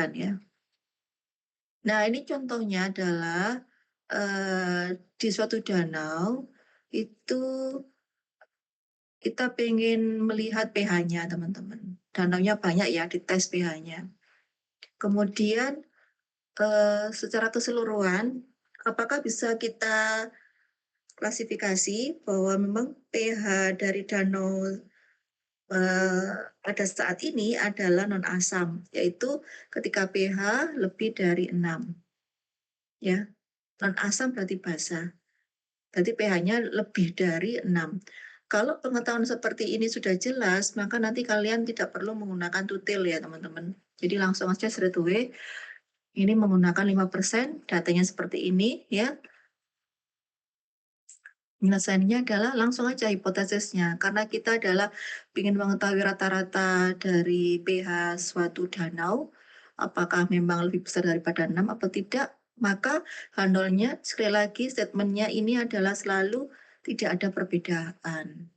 ya. Nah, ini contohnya adalah di suatu danau itu kita pengen melihat pH-nya, teman-teman. Danaunya banyak ya, dites pH-nya. Kemudian secara keseluruhan, apakah bisa kita klasifikasi bahwa memang pH dari danau pada saat ini adalah non-asam, yaitu ketika pH lebih dari 6. Ya, non-asam berarti basa. Berarti pH-nya lebih dari 6. Kalau pengetahuan seperti ini sudah jelas, maka nanti kalian tidak perlu menggunakan tutil ya, teman-teman. Jadi langsung aja straight away, ini menggunakan 5%, datanya seperti ini ya. Penyelesaiannya adalah langsung aja hipotesisnya, karena kita adalah ingin mengetahui rata-rata dari pH suatu danau, apakah memang lebih besar daripada 6 atau tidak, maka handolnya sekali lagi statementnya ini adalah selalu tidak ada perbedaan.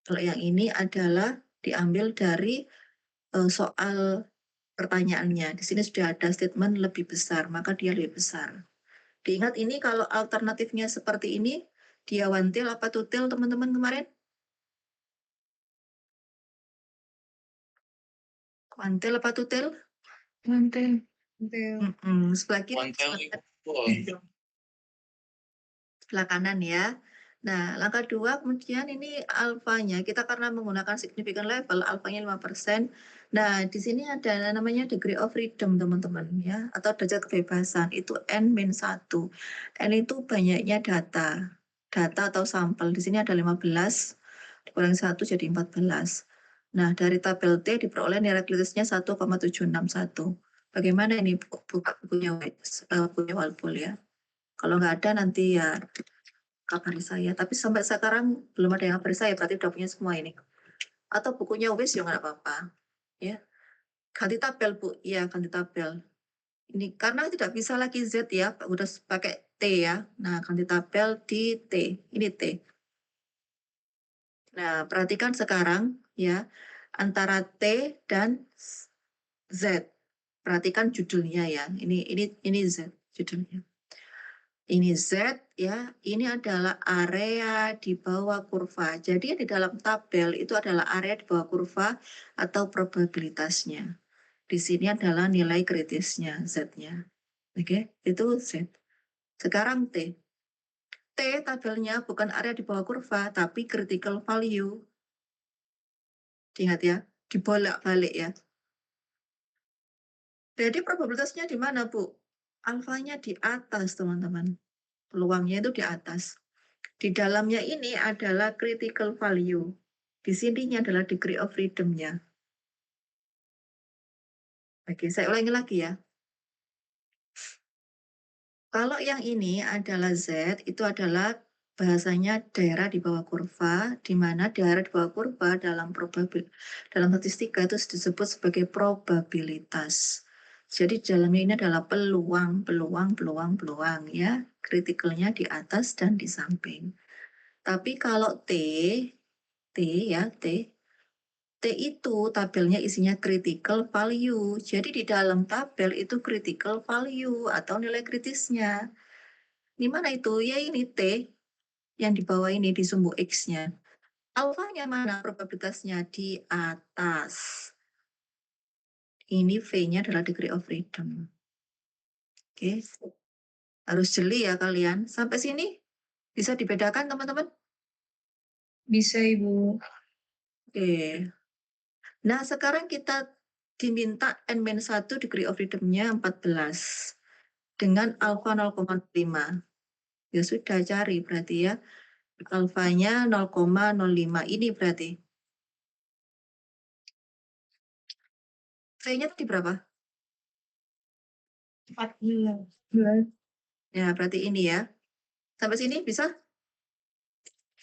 Kalau yang ini adalah diambil dari soal pertanyaannya. Di sini sudah ada statement lebih besar, maka dia lebih besar. Diingat ini kalau alternatifnya seperti ini, dia wantil apa tutil teman-teman kemarin? Wantil apa tutil? Wantil. Sebelah kiri. Sebelah kanan ya. Nah, langkah 2 kemudian ini alfanya. Kita karena menggunakan significant level, alfanya 5%. Nah, di sini ada namanya degree of freedom, teman-teman ya, atau derajat kebebasan. Itu N-1. N itu banyaknya data. Data atau sampel. Di sini ada 15 dikurangi 1 jadi 14. Nah, dari tabel T diperoleh nilai kritisnya 1,761. Bagaimana ini bukunya Walpole ya? Kalau nggak ada nanti ya kabari saya. Tapi sampai sekarang belum ada yang kabari saya, berarti udah punya semua ini. Atau bukunya wis ya nggak apa-apa. Ya. Ganti tabel, Bu. Iya, ganti tabel. Ini karena tidak bisa lagi Z ya, udah pakai T ya. Nah, ganti tabel di T. Ini T. Nah, perhatikan sekarang ya, antara T dan Z. Perhatikan judulnya ya. Ini Z judulnya. Ini Z ya, ini adalah area di bawah kurva. Jadi di dalam tabel itu adalah area di bawah kurva atau probabilitasnya. Di sini adalah nilai kritisnya Z-nya. Oke, itu Z. Sekarang T. T tabelnya bukan area di bawah kurva, tapi critical value. Ingat ya, dibolak-balik ya. Jadi probabilitasnya di mana, Bu? Alfanya di atas, teman-teman. Peluangnya itu di atas. Di dalamnya ini adalah critical value. Di sininya adalah degree of freedom-nya. Oke, saya ulangi lagi ya. Kalau yang ini adalah Z, itu adalah bahasanya daerah di bawah kurva, di mana daerah di bawah kurva dalam statistika itu disebut sebagai probabilitas. Jadi dalamnya ini adalah peluang ya. Kritikalnya di atas dan di samping. Tapi kalau T ya, T itu tabelnya isinya critical value. Jadi di dalam tabel itu critical value atau nilai kritisnya. Di mana itu? Ya ini T yang di bawah ini di sumbu X-nya. Alfanya mana probabilitasnya? Di atas. Ini V-nya adalah degree of freedom. Oke. Harus jeli ya kalian. Sampai sini bisa dibedakan teman-teman? Bisa, Ibu. Oke. Nah, sekarang kita diminta N-1 degree of freedom-nya 14 dengan alfa 0,5. Ya sudah cari berarti ya. Alfanya 0,05 ini berarti. V-nya tadi berapa? 14. Ya, berarti ini ya. Sampai sini bisa?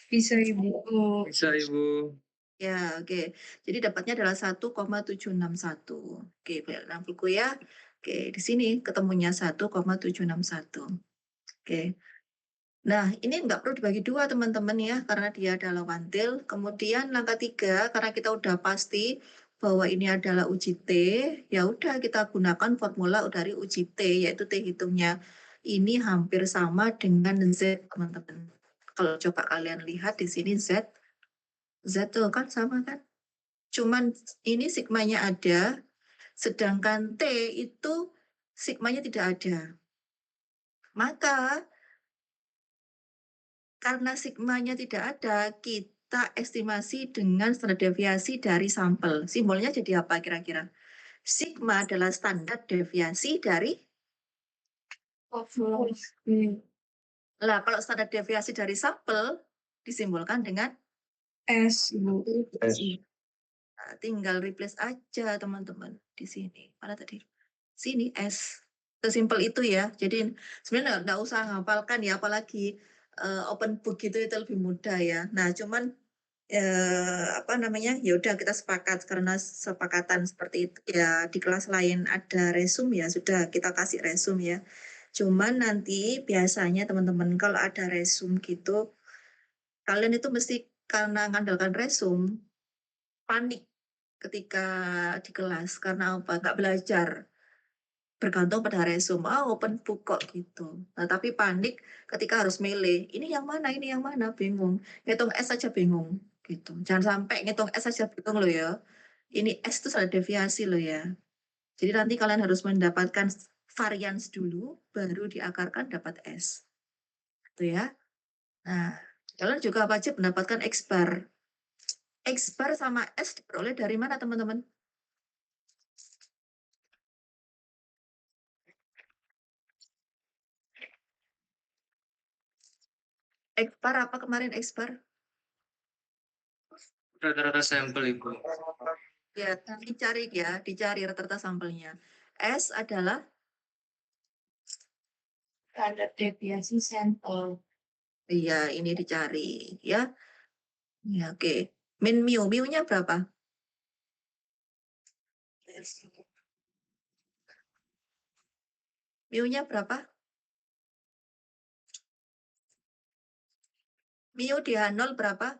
Bisa, Ibu. Bisa, Ibu. Ya, oke. Jadi dapatnya adalah 1,761. Oke, dalam buku ya. Oke, di sini ketemunya 1,761. Oke. Nah, ini nggak perlu dibagi dua, teman-teman ya, karena dia adalah wantil. Kemudian langkah 3, karena kita udah pasti bahwa ini adalah uji T, ya udah kita gunakan formula dari uji T, yaitu T hitungnya. Ini hampir sama dengan Z, teman-teman. Kalau coba kalian lihat di sini Z tuh kan sama kan? Cuman ini sigmanya ada, sedangkan T itu sigmanya tidak ada. Maka karena sigmanya tidak ada, kita estimasi dengan standar deviasi dari sampel. Simbolnya jadi apa kira-kira? Sigma adalah standar deviasi dari. Nah, kalau standar deviasi dari sampel disimbolkan dengan S, Bu. Nah, tinggal replace aja teman-teman di sini. Mana tadi? Sini S. Sesimpel itu ya. Jadi sebenarnya nggak usah hafalkan ya, apalagi open book itu lebih mudah ya. Nah, cuman apa namanya? Ya udah kita sepakat karena sepakatan seperti itu ya, di kelas lain ada resume ya, sudah kita kasih resume ya. Cuman nanti biasanya teman-teman kalau ada resume gitu, kalian itu mesti karena mengandalkan resume panik ketika di kelas karena apa? Nggak belajar, bergantung pada resume, open book kok gitu. Nah, tapi panik ketika harus milih, ini yang mana, bingung. Ngitung S saja bingung gitu. Jangan sampai ngitung S saja bingung loh ya. Ini S itu salah deviasi loh ya. Jadi nanti kalian harus mendapatkan varians dulu, baru diakarkan dapat S. Gitu ya. Nah, kalian juga wajib mendapatkan X bar. X bar sama S diperoleh dari mana teman-teman? X bar apa kemarin X bar? Rata-rata sampel Ibu. Ya, dicari rata-rata sampelnya. S adalah Standar deviasi sampel. iya, ini dicari ya. Ya, oke. Min mu, mu-nya berapa? Mu-nya berapa? Mu di H0 berapa?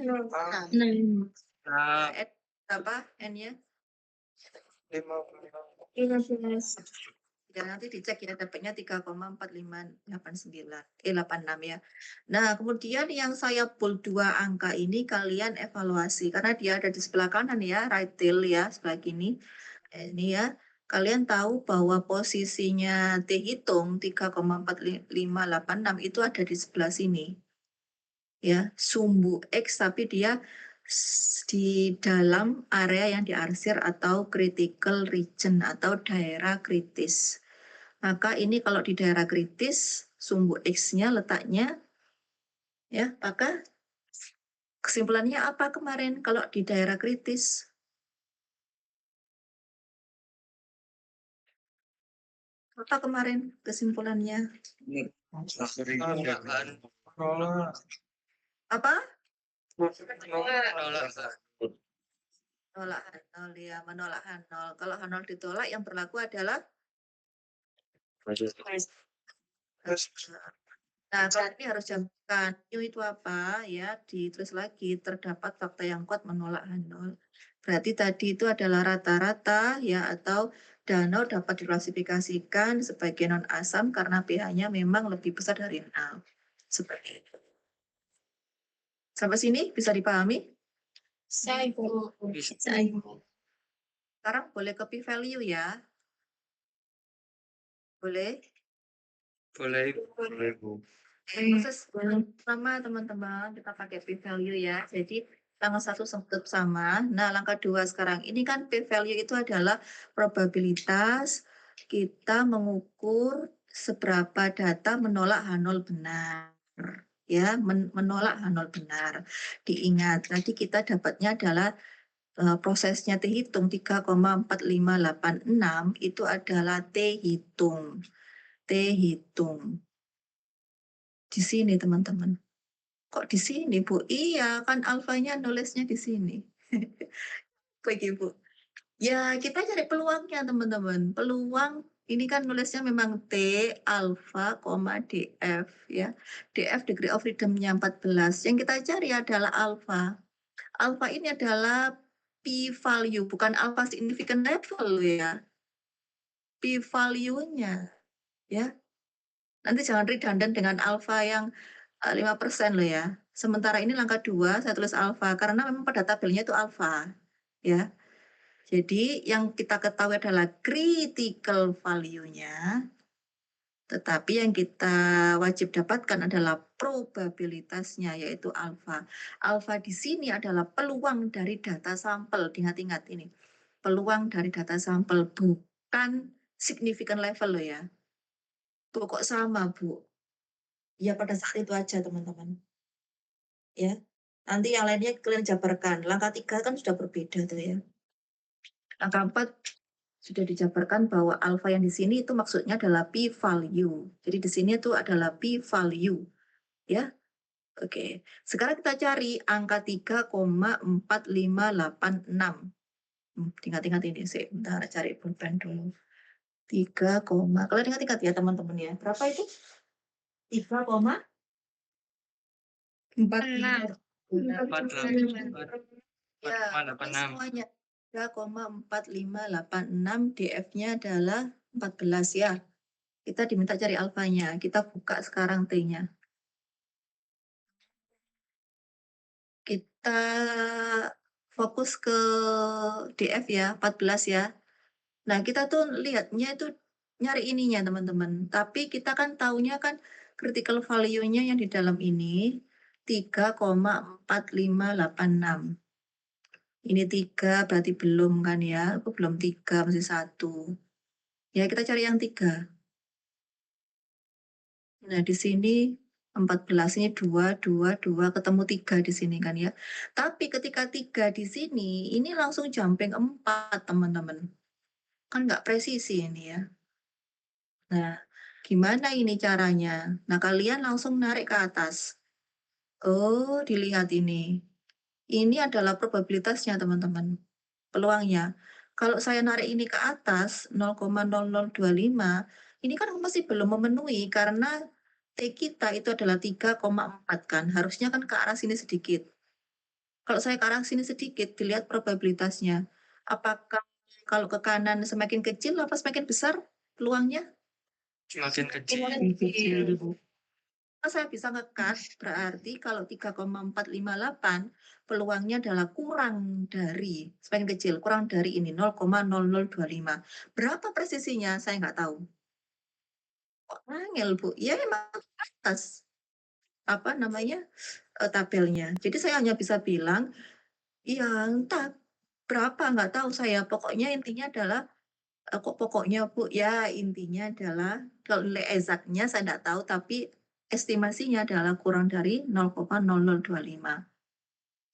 Nah, N berapa N-nya? 15. Ya, nanti dicek ya, dapatnya 3,4589, 86 ya. Nah, kemudian yang saya bold 2 angka ini kalian evaluasi, karena dia ada di sebelah kanan ya, right tail ya, sebelah kini. Ini ya, kalian tahu bahwa posisinya T hitung 3,4586 itu ada di sebelah sini. Ya, sumbu X tapi dia di dalam area yang diarsir atau critical region atau daerah kritis. Maka ini kalau di daerah kritis, sumbu X-nya letaknya, ya, maka kesimpulannya apa kemarin kalau di daerah kritis? Apa kemarin kesimpulannya? Apa? Menolak H0 ya, menolak H0. Kalau H0 ditolak, yang berlaku adalah nah, berarti harus jabarkan mu itu apa ya, ditulis lagi terdapat fakta yang kuat menolak H0. Berarti tadi itu adalah rata-rata ya, atau danau dapat diklasifikasikan sebagai non asam karena pH-nya memang lebih besar dari 6. Seperti itu. Sampai sini bisa dipahami? Saya Ibu. Bisa. Sekarang boleh ke p-value ya. Boleh? Boleh Ibu. Proses pertama teman-teman kita pakai p-value ya. Jadi tanggal 1 tetap sama. Nah, langkah 2 sekarang. Ini kan p-value itu adalah probabilitas kita mengukur seberapa data menolak H0 benar. Ya, menolak H0 benar. Diingat, tadi kita dapatnya adalah prosesnya T hitung 3,4586 itu adalah T hitung. T hitung. Di sini teman-teman. Kok di sini Bu? Iya kan alfanya nulisnya di sini. Begitu Bu. Ya kita cari peluangnya teman-teman. Peluang ini kan nulisnya memang T alfa, DF ya. DF degree of freedom-nya 14. Yang kita cari adalah alfa. Alfa ini adalah p-value, bukan alpha significant level ya. P-value-nya ya. Nanti jangan redundant dengan alpha yang 5% loh ya. Sementara ini langkah 2 saya tulis alpha karena memang pada tabelnya itu alpha ya. Jadi yang kita ketahui adalah critical value-nya, tetapi yang kita wajib dapatkan adalah probabilitasnya, yaitu alfa. Alfa di sini adalah peluang dari data sampel. Ingat-ingat ini, peluang dari data sampel, bukan significant level loh ya. Tuh kok sama, Bu? Ya pada saat itu aja, teman-teman. Ya, nanti yang lainnya kalian jabarkan. Langkah 3 kan sudah berbeda tuh ya. Langkah 4 sudah dijabarkan bahwa alfa yang di sini itu maksudnya adalah p-value. Jadi di sini itu adalah p-value. Ya, oke. Sekarang kita cari angka 3,4586. Ingat-ingat ini sih. Bentar, cari pulpen dulu. 3, kalian ingat-ingat ya teman-teman ya. Berapa itu? 3, 4,5. 4,8. ya, ini 4,86. semuanya. 3,4586, DF-nya adalah 14 ya. Kita diminta cari alfanya. Kita buka sekarang T-nya. Kita fokus ke DF ya, 14 ya. Nah, kita tuh lihatnya itu nyari ininya, teman-teman. Tapi kita kan taunya kan critical value-nya yang di dalam ini 3,4586. Ini 3 berarti belum kan ya? Aku belum 3, masih 1. Ya, kita cari yang 3. Nah, di sini 14, ini 2, 2, 2, ketemu 3 di sini kan ya. Tapi ketika 3 di sini, ini langsung jumping 4, teman-teman. Kan nggak presisi ini ya. Nah, gimana ini caranya? Nah, kalian langsung narik ke atas. Oh, dilihat ini. Ini adalah probabilitasnya, teman-teman. Peluangnya. Kalau saya narik ini ke atas, 0,0025, ini kan masih belum memenuhi karena T kita itu adalah 3,4 kan. Harusnya kan ke arah sini sedikit. Kalau saya ke arah sini sedikit, dilihat probabilitasnya. Apakah kalau ke kanan semakin kecil apa semakin besar peluangnya? Semakin kecil. Kalau saya bisa ngekat, berarti kalau 3,458 peluangnya adalah kurang dari, semakin kecil, kurang dari ini, 0,0025. Berapa presisinya? Saya nggak tahu. Kok angel, Bu? Ya emang atas, apa namanya, tabelnya. Jadi saya hanya bisa bilang, ya entah berapa, nggak tahu saya. Pokoknya intinya adalah, kok pokoknya, Bu? Ya intinya adalah, kalau nilai exactnya saya nggak tahu, tapi estimasinya adalah kurang dari 0,0025.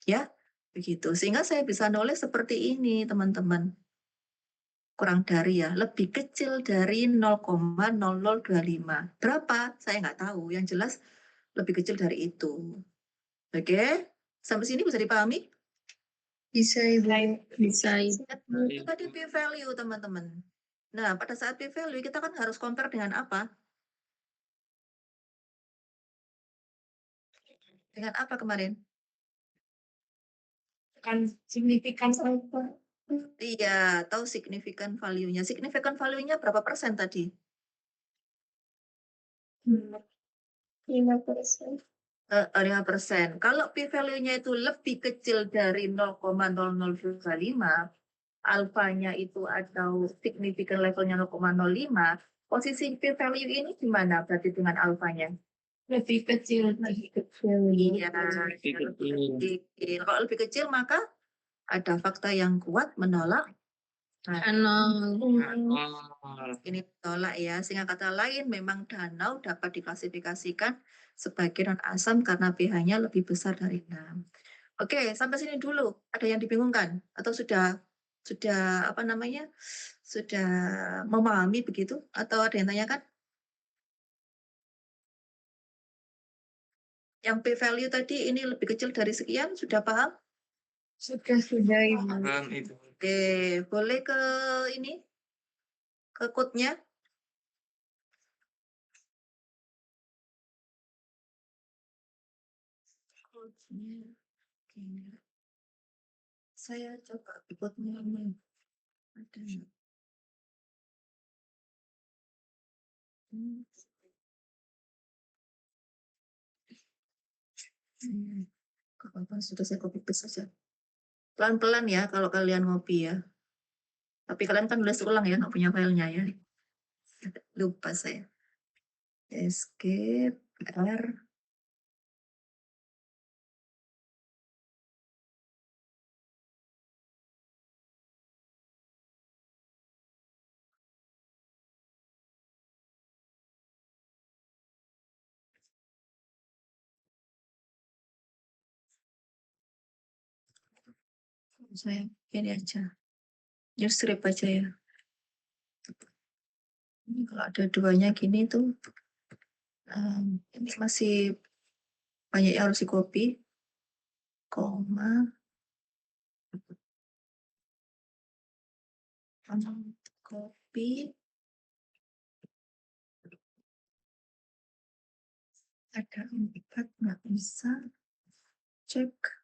Ya, begitu. Sehingga saya bisa nulis seperti ini, teman-teman. Kurang dari ya, lebih kecil dari 0,0025. Berapa? Saya nggak tahu. Yang jelas lebih kecil dari itu. Oke? Sampai sini bisa dipahami? Bisa, Ibu. Bisa, Ibu. Itu tadi p-value, teman-teman. Nah, pada saat p-value kita kan harus compare dengan apa? Dengan apa kemarin? Kan signifikan apa? Iya, tahu significant value-nya. Significant value-nya berapa persen tadi? 5%. 5%. Kalau p-value-nya itu lebih kecil dari 0,0025, alfanya itu atau significant level-nya 0,05, posisi p-value ini gimana berarti dengan alfanya? Lebih kecil. Iya, Lebih kecil. kecil. Kalau lebih kecil maka ada fakta yang kuat menolak. Nol. Ini menolak ya. Sehingga kata lain memang danau dapat diklasifikasikan sebagai non asam karena pH-nya lebih besar dari 6. Oke, sampai sini dulu. Ada yang dibingungkan atau sudah apa namanya? Sudah memahami begitu atau ada yang tanyakan? Yang p-value tadi ini lebih kecil dari sekian, sudah paham? Sudah, Ibu. Paham itu. Oke, boleh ke ini? Ke code-nya? Code-nya. Oke. Saya coba putnya ini. Ada. Hmm. Gak apa-apa, sudah saya copy paste saja. Pelan-pelan ya kalau kalian ngopi ya. Tapi kalian kan nulis ulang ya, nggak punya filenya ya. Lupa saya. Escape R. Saya ini aja. New script aja ya. Ini kalau ada duanya gini tuh. Ini masih banyak yang harus di copy. Koma. Copy. Ada 4 nggak bisa. Cek.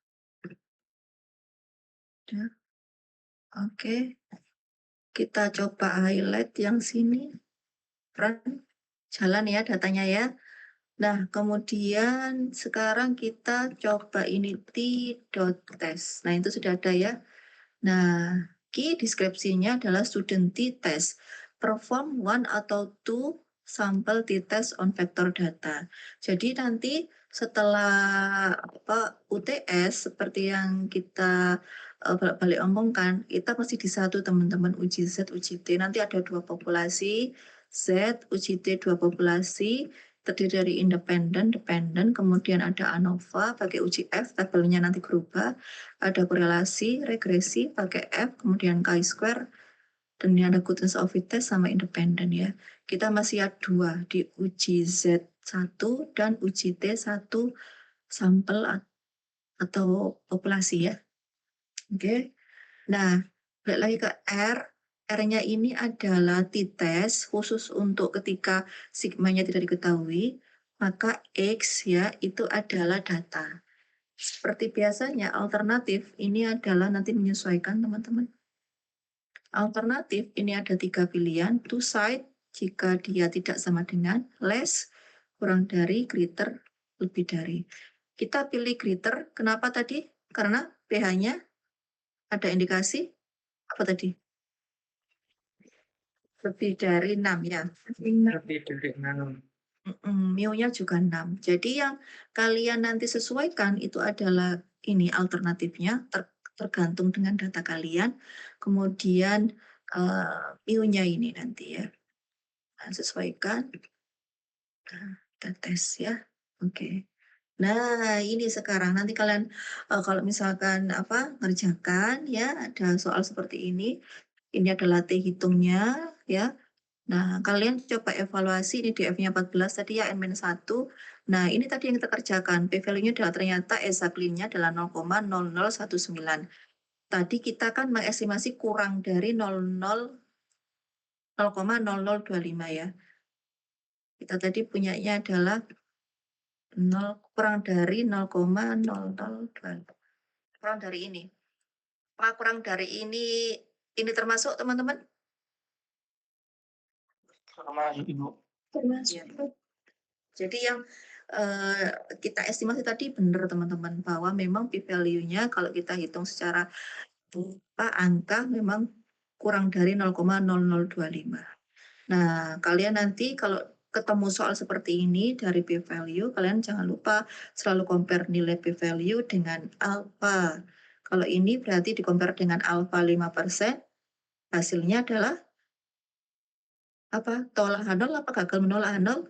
Udah. Oke. Kita coba highlight yang sini. Run. Jalan ya datanya ya. Nah, kemudian sekarang kita coba ini t.test. Nah, itu sudah ada ya. Nah, key deskripsinya adalah student t-test. Perform one atau two sampel t-test on vector data. Jadi nanti setelah UTS seperti yang kita balik omongkan, kita mesti di satu teman-teman uji Z, uji T. Nanti ada 2 populasi, Z, uji T 2 populasi, terdiri dari independen, dependen, kemudian ada ANOVA pakai uji F, tabelnya nanti berubah, ada korelasi, regresi pakai F, kemudian chi-square, dan ini ada goodness of fit test sama independen ya. Kita masih ada 2 di uji Z1 dan uji T1 sampel atau populasi ya. Oke. Nah, balik lagi ke R. R-nya ini adalah t-test khusus untuk ketika sigmanya tidak diketahui, maka X ya itu adalah data. Seperti biasanya alternatif ini adalah nanti menyesuaikan teman-teman. Alternatif ini ada 3 pilihan, two side jika dia tidak sama dengan, less kurang dari, greater lebih dari. Kita pilih greater, kenapa tadi? Karena pH-nya ada indikasi apa tadi? Lebih dari 6 ya. Lebih dari 6. Mu-nya juga 6. Jadi yang kalian nanti sesuaikan itu adalah ini alternatifnya tergantung dengan data kalian. Kemudian mu-nya ini nanti ya. Nah, sesuaikan. Nah, kita tes ya. Oke. Nah, ini sekarang nanti kalian kalau misalkan ngerjakan ya ada soal seperti ini. Ini adalah T hitungnya ya. Nah, kalian coba evaluasi ini DF-nya 14 tadi ya N-1. Nah, ini tadi yang kita kerjakan. P-value-nya adalah ternyata exactly-nya adalah 0,0019. Tadi kita kan mengestimasi kurang dari 0,0025 ya. Kita tadi punyanya adalah 0 kurang dari 0,0025. Kurang dari ini. Apa kurang dari ini termasuk teman-teman? Termasuk. Ya. Jadi yang kita estimasi tadi benar teman-teman bahwa memang p-value-nya kalau kita hitung secara angka memang kurang dari 0,0025. Nah, kalian nanti kalau ketemu soal seperti ini dari p-value, kalian jangan lupa selalu compare nilai p-value dengan alpha. Kalau ini berarti di-compare dengan alpha 5%, hasilnya adalah apa? Tolak H0 apa gagal menolak H0?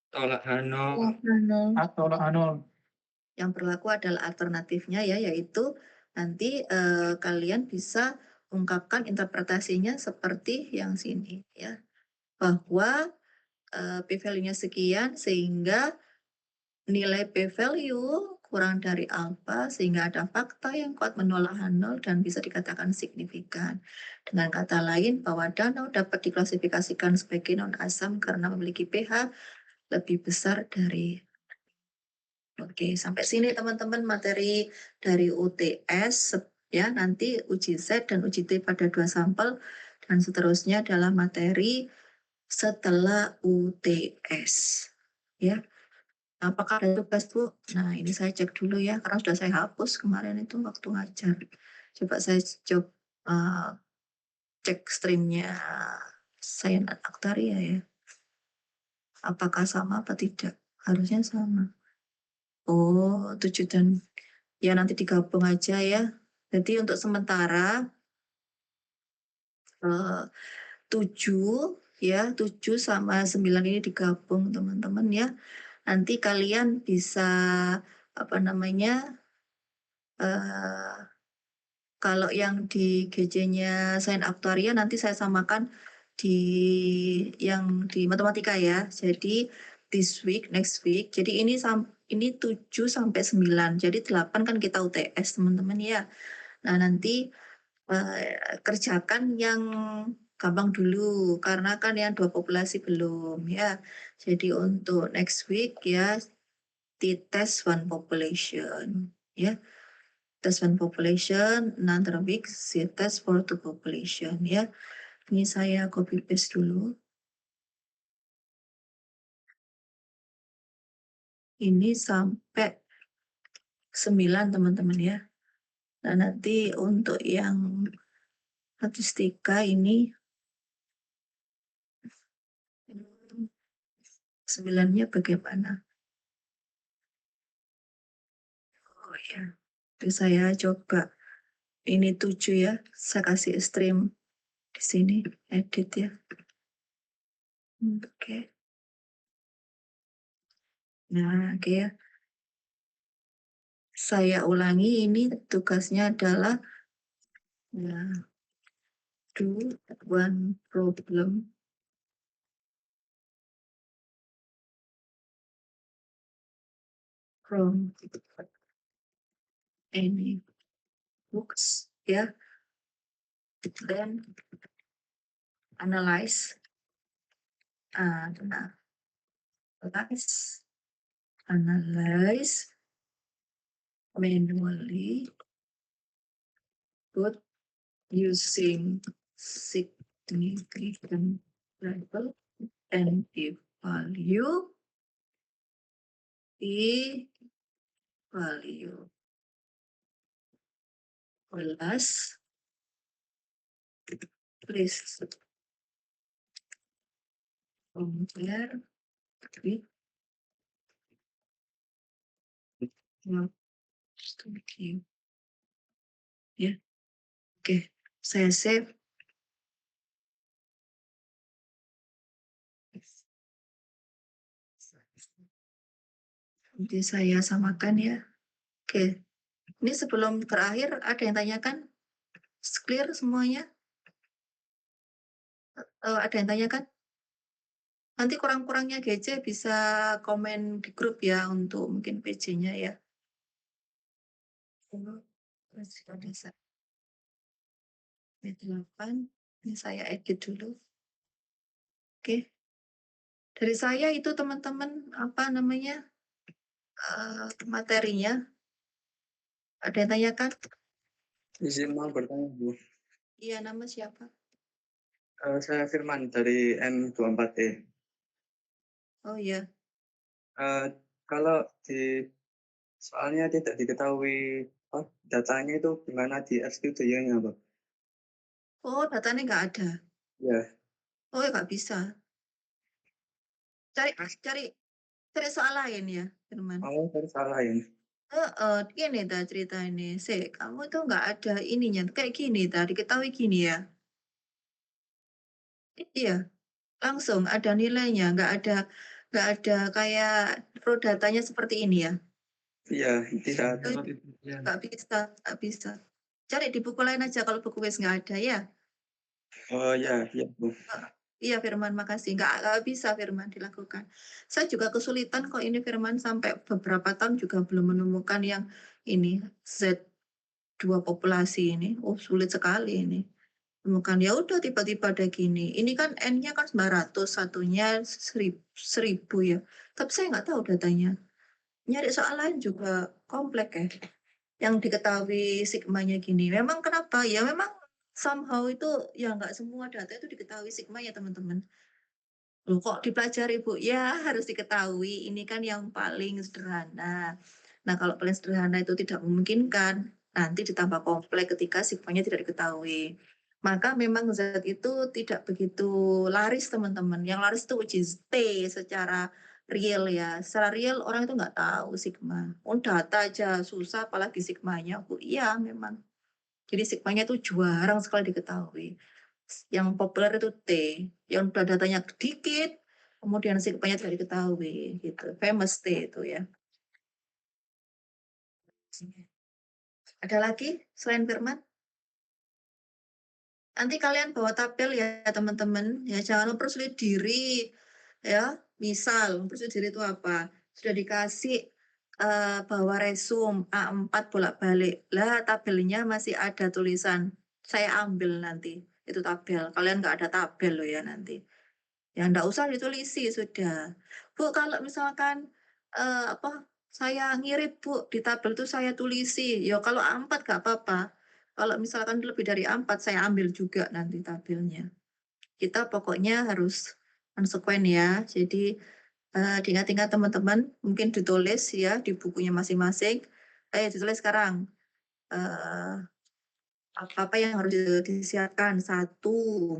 Tolak H0. Tolak H0. Yang berlaku adalah alternatifnya ya, yaitu nanti kalian bisa ungkapkan interpretasinya seperti yang sini ya, bahwa p-value-nya sekian sehingga nilai p-value kurang dari alfa sehingga ada fakta yang kuat menolak H0 dan bisa dikatakan signifikan. Dengan kata lain bahwa danau dapat diklasifikasikan sebagai non asam karena memiliki pH lebih besar dari Oke, sampai sini teman-teman materi dari UTS ya. Nanti uji Z dan uji T pada 2 sampel dan seterusnya adalah materi setelah UTS. Ya. Apakah ada tugas, Bu? Nah, ini saya cek dulu ya karena sudah saya hapus kemarin itu waktu ngajar. Coba saya cek streamnya Sains Aktaria ya. Apakah sama apa tidak? Harusnya sama. Oh, 7 dan ya nanti digabung aja ya. Jadi untuk sementara 7 ya, 7 sama 9 ini digabung teman-teman ya. Nanti kalian bisa apa namanya? Kalau yang di GJ-nya Sains Aktuaria nanti saya samakan di yang di matematika ya. Jadi this week, next week. Jadi ini 7 sampai 9. Jadi 8 kan kita UTS teman-teman ya. Nah, nanti kerjakan yang gampang dulu karena kan yang 2 populasi belum ya. Jadi untuk next week ya test 1 population ya. Test 1 population, another week test for 2 population ya. Ini saya copy paste dulu. Ini sampai 9 teman-teman ya. Nah, nanti untuk yang statistika ini 9-nya bagaimana? Oh ya, jadi saya coba ini 7 ya, saya kasih stream di sini, edit ya. Oke. Nah, oke ya. Saya ulangi ini tugasnya adalah ya, do 1 problem from any books ya. Then analyze manually but using significant level and value plus please compare with your study ya. Oke, saya save. Nanti saya samakan ya. Oke, ini sebelum terakhir ada yang tanyakan? Clear semuanya? Ada yang tanyakan? Nanti kurang-kurangnya GC bisa komen di grup ya untuk mungkin PJ-nya ya. Terus ada 8, ini saya edit dulu. Oke. Dari saya itu teman-teman apa namanya materinya. Ada yang tanyakan? Izin mau bertanya, Bu. Iya, nama siapa? Saya Firman dari M24E. Oh iya. Kalau di soalnya tidak diketahui datanya itu gimana di RStudio-nya, Pak? Oh, datanya nggak ada. Ya. Oh, ya nggak bisa. Cari soal lain ya, Firman. Oh, salah ya. Gini dah cerita ini. Kamu tuh nggak ada ininya. Kayak gini dah, diketahui gini ya. Iya, langsung ada nilainya. Nggak ada kayak raw datanya seperti ini ya. Iya, tidak ada. Nggak bisa. Cari di buku lain aja kalau buku wis nggak ada ya. Oh ya, Bu. Iya Firman, makasih. Nggak bisa Firman dilakukan. Saya juga kesulitan kok ini Firman sampai beberapa tahun juga belum menemukan yang ini Z2 populasi ini. Oh sulit sekali ini. Temukan ya udah tiba-tiba ada gini. Ini kan N-nya kan 900, satunya 1000 ya. Tapi saya nggak tahu datanya. nyari soal lain juga kompleks ya. Yang diketahui sigmanya gini. Memang kenapa? Ya memang somehow itu ya nggak semua data itu diketahui sigmanya teman-teman. Loh kok dipelajari Bu? Ya harus diketahui, ini kan yang paling sederhana. Nah kalau paling sederhana itu tidak memungkinkan, nanti ditambah kompleks ketika sigmanya tidak diketahui. Maka memang zat itu tidak begitu laris teman-teman. Yang laris itu uji T secara real ya. Secara real orang itu nggak tahu sigma. Oh data aja susah apalagi sigmanya Bu. Iya memang. Jadi sigmanya itu jarang sekali diketahui. Yang populer itu T, yang datanya sedikit, kemudian sigmanya tidak diketahui, gitu. Famous T itu ya. Ada lagi selain Firman? Nanti kalian bawa tabel ya teman-teman, ya jangan mempersulit diri, ya. Misal mempersulit diri itu apa? Sudah dikasih bawa resum A4 bolak-balik. Lah tabelnya masih ada tulisan. Saya ambil nanti itu tabel. Kalian nggak ada tabel loh ya nanti. Ya nggak usah ditulisi sudah. Bu, kalau misalkan apa saya ngirit Bu di tabel itu saya tulisi. Ya kalau A4 nggak apa-apa. Kalau misalkan lebih dari A4 saya ambil juga nanti tabelnya. Kita pokoknya harus konsekuen ya. Jadi diingat-ingat teman-teman, mungkin ditulis ya di bukunya masing-masing. Ditulis sekarang apa-apa yang harus disiapkan. Satu,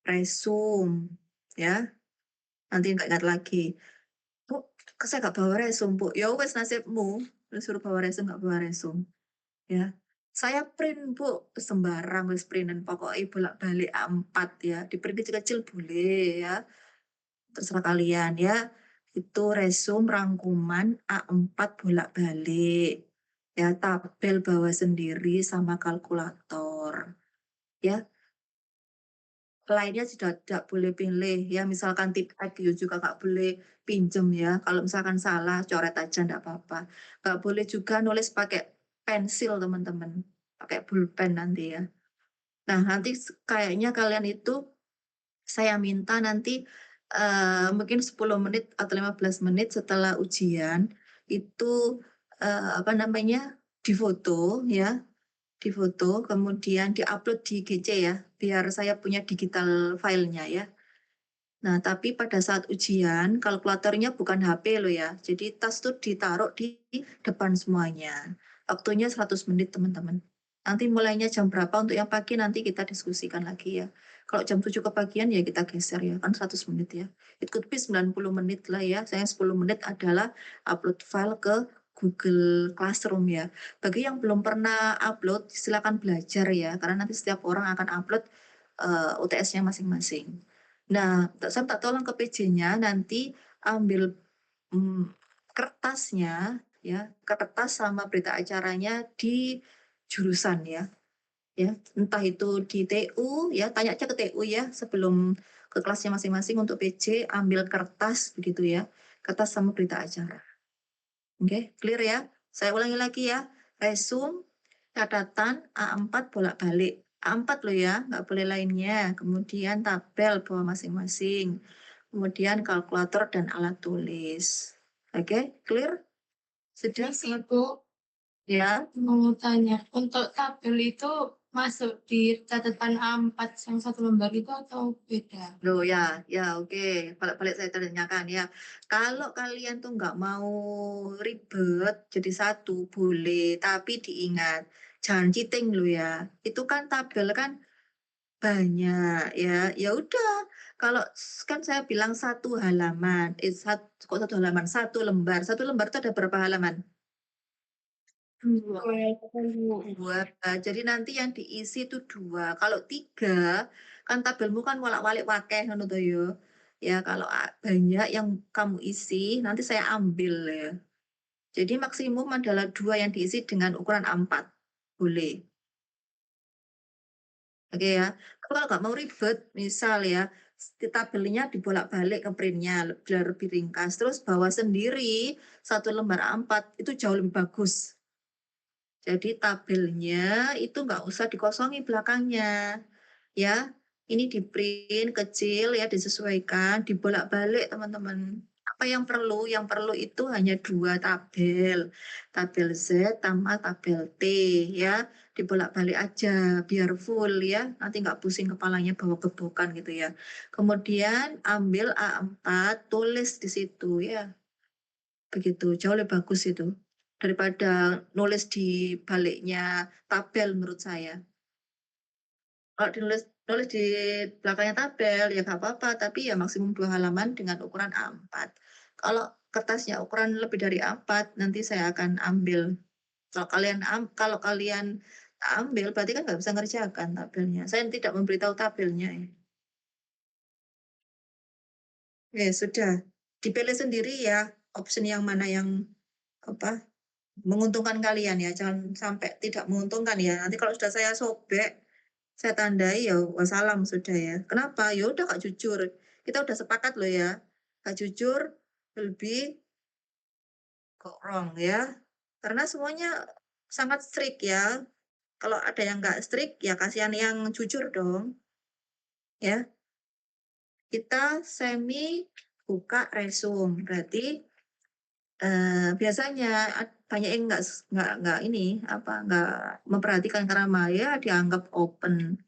resum, ya. Nanti nggak ingat lagi. Bu, saya nggak bawa resum, Bu. Ya wes nasibmu. Disuruh bawa resum, nggak bawa resum. Ya. Saya print, Bu. Sembarang wes printan. Pokoknya bolak-balik A4 ya. Di print kecil-kecil boleh ya. Terserah kalian ya. Itu resum rangkuman A4 bolak-balik. Ya, tabel bawa sendiri sama kalkulator. Ya, lainnya sudah tidak boleh pilih ya, misalkan tip IQ juga nggak boleh pinjem ya, kalau misalkan salah coret aja nggak apa-apa. Nggak boleh juga nulis pakai pensil teman-teman, pakai pulpen nanti ya. Nah nanti kayaknya kalian itu saya minta nanti mungkin 10 menit atau 15 menit setelah ujian itu apa namanya difoto ya, difoto, kemudian diupload di GC ya, biar saya punya digital filenya ya. Nah, tapi pada saat ujian, kalkulatornya bukan HP loh ya. Jadi tas tuh ditaruh di depan semuanya. Waktunya 100 menit teman-teman. Nanti mulainya jam berapa untuk yang pagi nanti kita diskusikan lagi ya. Kalau jam 7 kepagian ya kita geser ya, kan 100 menit ya. It could be 90 menit lah ya. Saya 10 menit adalah upload file ke Google Classroom ya. Bagi yang belum pernah upload, silakan belajar ya. Karena nanti setiap orang akan upload UTS-nya masing-masing. Nah, saya minta tolong ke PJ-nya nanti ambil kertasnya ya, kertas sama berita acaranya di jurusan ya. Ya, entah itu di TU ya, tanya aja ke TU ya sebelum ke kelasnya masing-masing. Untuk PJ ambil kertas begitu ya. Kertas sama berita acara. Oke, clear ya? Saya ulangi lagi ya. Resum, catatan A4 bolak-balik. A4 loh ya, nggak boleh lainnya. Kemudian tabel bawa masing-masing. Kemudian kalkulator dan alat tulis. Oke, clear? Sudah? Misi, Bu, Ya. mau tanya, untuk tabel itu masuk di catatan A4 yang satu lembar itu atau beda? Loh ya, ya oke. Balik-balik saya tanyakan ya. Kalau kalian tuh nggak mau ribet jadi satu, boleh. Tapi diingat, jangan cheating loh ya. Itu kan tabel kan banyak ya. Ya udah, kalau kan saya bilang satu halaman, kok satu halaman, satu lembar. Satu lembar itu ada berapa halaman? Dua. Jadi nanti yang diisi itu dua. Kalau tiga, kan tabelmu kan walak-walik wakeh ngono to ya. Ya kalau banyak yang kamu isi, nanti saya ambil ya. Jadi maksimum adalah dua yang diisi dengan ukuran A4. Boleh. Oke ya. Kalau nggak mau ribet, misal ya, tabelnya dibolak-balik ke printnya biar lebih ringkas. Terus bawa sendiri satu lembar A4 itu jauh lebih bagus. Jadi tabelnya itu nggak usah dikosongi belakangnya. Ya, ini di print kecil ya, disesuaikan, dibolak-balik teman-teman. Apa yang perlu? Yang perlu itu hanya 2 tabel. Tabel Z sama tabel T ya. Dibolak-balik aja biar full ya. Nanti nggak pusing kepalanya bawa gebokan gitu ya. Kemudian ambil A4, tulis di situ ya. Begitu, jauh lebih bagus itu. Daripada nulis di baliknya tabel menurut saya. Kalau nulis di belakangnya tabel ya nggak apa-apa, tapi ya maksimum 2 halaman dengan ukuran A4. Kalau kertasnya ukuran lebih dari A4, nanti saya akan ambil. Kalau kalian ambil, berarti kan nggak bisa ngerjakan tabelnya. Saya tidak memberitahu tabelnya ya. Sudah. Dipilih sendiri ya, option yang mana yang apa menguntungkan kalian ya. Jangan sampai tidak menguntungkan ya. Nanti kalau sudah saya sobek, saya tandai ya wassalam sudah ya. Kenapa? Ya udah Kak jujur. Kita udah sepakat loh ya. Kak jujur lebih kok wrong ya. Karena semuanya sangat strict ya. Kalau ada yang nggak strict ya kasihan yang jujur dong. Ya. Kita semi buka resume. Berarti biasanya banyak yang nggak ini nggak memperhatikan karena Maya dianggap open.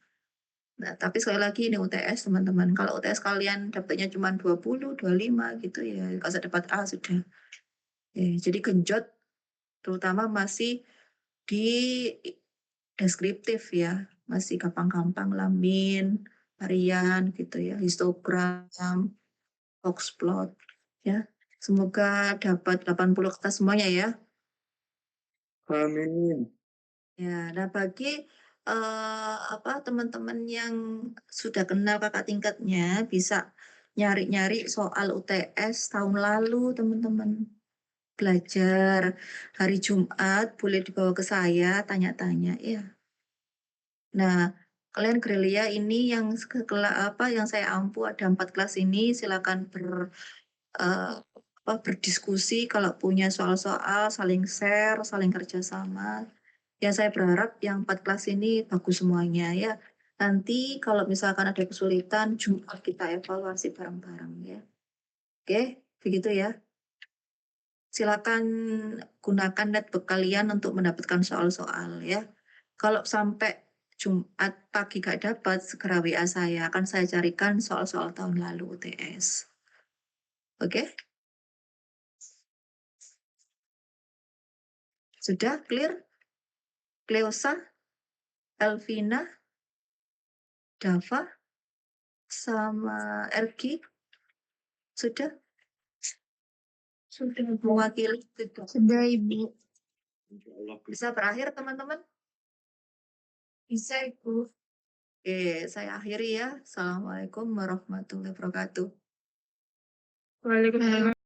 Nah, tapi sekali lagi ini UTS teman-teman. Kalau UTS kalian dapatnya cuma 20, 25 gitu ya, kalau saya dapat A sudah. Jadi genjot terutama masih di deskriptif ya, masih gampang-gampang lamin, harian gitu ya, histogram, boxplot ya. Semoga dapat 80 kertas semuanya ya. Amin. Ya, nah bagi teman-teman yang sudah kenal kakak tingkatnya bisa nyari-nyari soal UTS tahun lalu teman-teman. Belajar hari Jumat boleh dibawa ke saya tanya-tanya ya. Nah, kalian gerilya ini yang yang saya ampu ada 4 kelas ini silakan berdiskusi kalau punya soal-soal, saling share, saling kerjasama. Ya saya berharap yang 4 kelas ini bagus semuanya ya. Nanti kalau misalkan ada kesulitan, Jumat kita evaluasi bareng-bareng ya. Oke, begitu ya. Silakan gunakan netbook kalian untuk mendapatkan soal-soal ya. Kalau sampai Jumat pagi gak dapat, segera WA saya. Akan saya carikan soal-soal tahun lalu UTS. Oke? Sudah clear? Cleosa, Elvina, Dava, sama Ergi? Sudah? Sudah mewakili. Sudah Ibu. Bisa berakhir teman-teman? Bisa Ibu. Oke, saya akhiri ya. Assalamualaikum warahmatullahi wabarakatuh. Waalaikumsalam.